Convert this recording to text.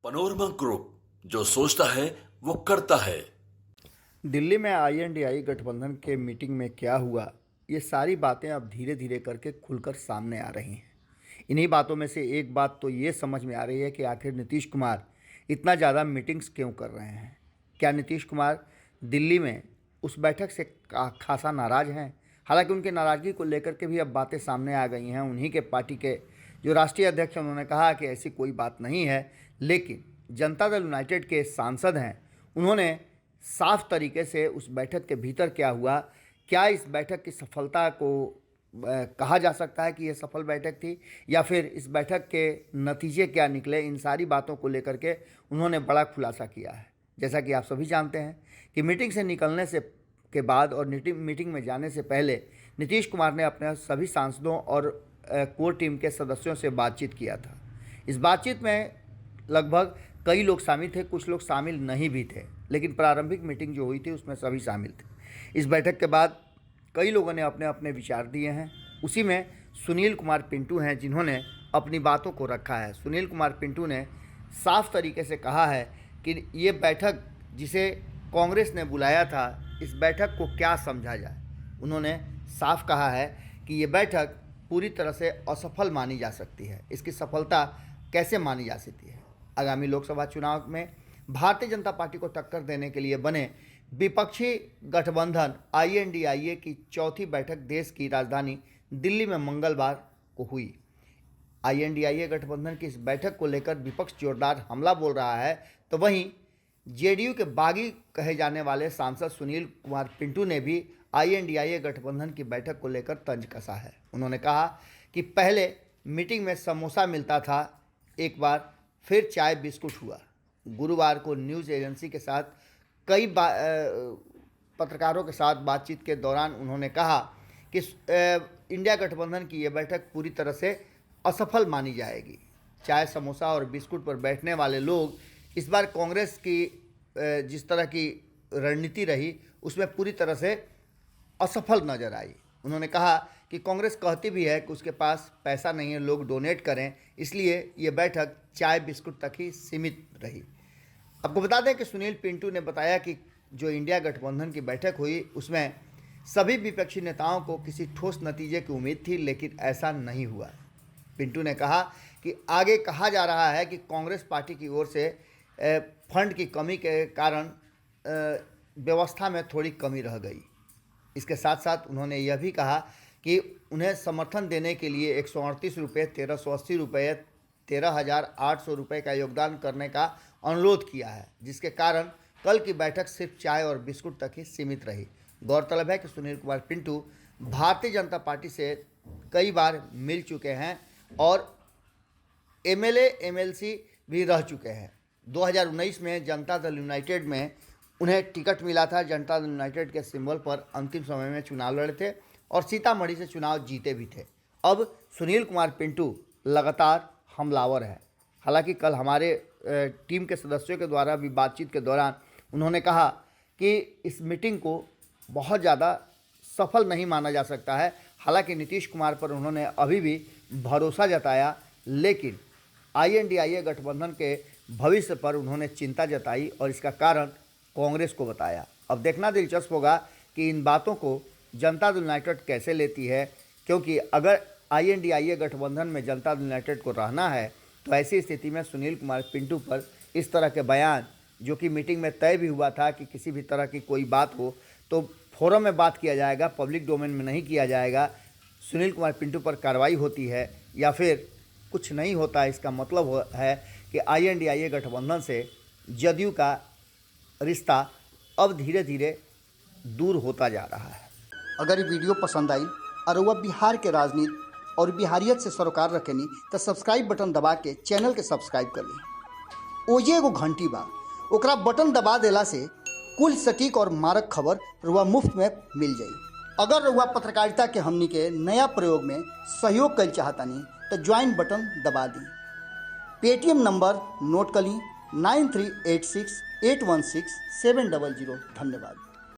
Panorama group, जो सोचता है वो करता है। दिल्ली में आईएनडीआई गठबंधन के मीटिंग में क्या हुआ, ये सारी बातें अब धीरे धीरे करके खुलकर सामने आ रही हैं। इन्हीं बातों में से एक बात तो ये समझ में आ रही है कि आखिर नीतीश कुमार इतना ज़्यादा मीटिंग्स क्यों कर रहे हैं। क्या नीतीश कुमार दिल्ली में उस बैठक से खासा नाराज़ हैं? हालांकि उनकी नाराज़गी को लेकर के भी अब बातें सामने आ गई हैं। उन्हीं के पार्टी के जो राष्ट्रीय अध्यक्ष हैं, उन्होंने कहा कि ऐसी कोई बात नहीं है, लेकिन जनता दल यूनाइटेड के सांसद हैं, उन्होंने साफ तरीके से उस बैठक के भीतर क्या हुआ, क्या इस बैठक की सफलता को कहा जा सकता है कि यह सफल बैठक थी, या फिर इस बैठक के नतीजे क्या निकले, इन सारी बातों को लेकर के उन्होंने बड़ा खुलासा किया है। जैसा कि आप सभी जानते हैं कि मीटिंग से निकलने से के बाद और मीटिंग में जाने से पहले नीतीश कुमार ने अपने सभी सांसदों और कोर टीम के सदस्यों से बातचीत किया था। इस बातचीत में लगभग कई लोग शामिल थे, कुछ लोग शामिल नहीं भी थे, लेकिन प्रारंभिक मीटिंग जो हुई थी उसमें सभी शामिल थे। इस बैठक के बाद कई लोगों ने अपने अपने विचार दिए हैं। उसी में सुनील कुमार पिंटू हैं, जिन्होंने अपनी बातों को रखा है। सुनील कुमार पिंटू ने साफ तरीके से कहा है कि ये बैठक जिसे कांग्रेस ने बुलाया था, इस बैठक को क्या समझा जाए। उन्होंने साफ कहा है कि ये बैठक पूरी तरह से असफल मानी जा सकती है। इसकी सफलता कैसे मानी जा सकती है? आगामी लोकसभा चुनाव में भारतीय जनता पार्टी को टक्कर देने के लिए बने विपक्षी गठबंधन आईएनडीआईए की चौथी बैठक देश की राजधानी दिल्ली में मंगलवार को हुई। आईएनडीआईए गठबंधन की इस बैठक को लेकर विपक्ष जोरदार हमला बोल रहा है, तो वहीं जेडीयू के बागी कहे जाने वाले सांसद सुनील कुमार पिंटू ने भी आईएनडीआईए गठबंधन की बैठक को लेकर तंज कसा है। उन्होंने कहा कि पहले मीटिंग में समोसा मिलता था, एक बार फिर चाय बिस्कुट हुआ। गुरुवार को न्यूज़ एजेंसी के साथ कई पत्रकारों के साथ बातचीत के दौरान उन्होंने कहा कि इंडिया गठबंधन की ये बैठक पूरी तरह से असफल मानी जाएगी। चाय समोसा और बिस्कुट पर बैठने वाले लोग इस बार कांग्रेस की जिस तरह की रणनीति रही उसमें पूरी तरह से असफल नजर आई। उन्होंने कहा कि कांग्रेस कहती भी है कि उसके पास पैसा नहीं है, लोग डोनेट करें, इसलिए ये बैठक चाय बिस्कुट तक ही सीमित रही। आपको बता दें कि सुनील पिंटू ने बताया कि जो इंडिया गठबंधन की बैठक हुई उसमें सभी विपक्षी नेताओं को किसी ठोस नतीजे की उम्मीद थी, लेकिन ऐसा नहीं हुआ। पिंटू ने कहा कि आगे कहा जा रहा है कि कांग्रेस पार्टी की ओर से फंड की कमी के कारण व्यवस्था में थोड़ी कमी रह गई। इसके साथ साथ उन्होंने यह भी कहा कि उन्हें समर्थन देने के लिए 138 रुपये, 1380 रुपये, 13,800 रुपये का योगदान करने का अनुरोध किया है, जिसके कारण कल की बैठक सिर्फ चाय और बिस्कुट तक ही सीमित रही। गौरतलब है कि सुनील कुमार पिंटू भारतीय जनता पार्टी से कई बार मिल चुके हैं और एमएलए एमएलसी भी रह चुके हैं। 2019 में जनता दल यूनाइटेड में उन्हें टिकट मिला था। जनता दल यूनाइटेड के सिंबल पर अंतिम समय में चुनाव लड़े थे और सीतामढ़ी से चुनाव जीते भी थे। अब सुनील कुमार पिंटू लगातार हमलावर है। हालांकि कल हमारे टीम के सदस्यों के द्वारा भी बातचीत के दौरान उन्होंने कहा कि इस मीटिंग को बहुत ज़्यादा सफल नहीं माना जा सकता है। हालांकि नीतीश कुमार पर उन्होंने अभी भी भरोसा जताया, लेकिन आईएनडीआईए गठबंधन के भविष्य पर उन्होंने चिंता जताई और इसका कारण कांग्रेस को बताया। अब देखना दिलचस्प होगा कि इन बातों को जनता दल यूनाइटेड कैसे लेती है, क्योंकि अगर आईएनडीआईए गठबंधन में जनता दल यूनाइटेड को रहना है तो ऐसी स्थिति में सुनील कुमार पिंटू पर इस तरह के बयान, जो कि मीटिंग में तय भी हुआ था कि किसी भी तरह की कोई बात हो तो फोरम में बात किया जाएगा, पब्लिक डोमेन में नहीं किया जाएगा। सुनील कुमार पिंटू पर कार्रवाई होती है या फिर कुछ नहीं होता, इसका मतलब है कि आईएनडीआईए गठबंधन से जदयू का रिश्ता अब धीरे धीरे दूर होता जा रहा है। अगर ये वीडियो पसंद आई और वह बिहार के राजनीति और बिहारियत से सरोकार रखेनी तो सब्सक्राइब बटन दबा के चैनल के सब्सक्राइब कर ली। ओजे एगो घंटी बा, ओकरा बटन दबा देला से कुल सटीक और मारक खबर रुआ मुफ्त में मिल जाई। अगर रुआ पत्रकारिता के हमनी के नया प्रयोग में सहयोग कर चाहतानी तो ज्वाइन बटन दबा दी। पेटीएम नंबर नोट कर ली 9386816700। धन्यवाद।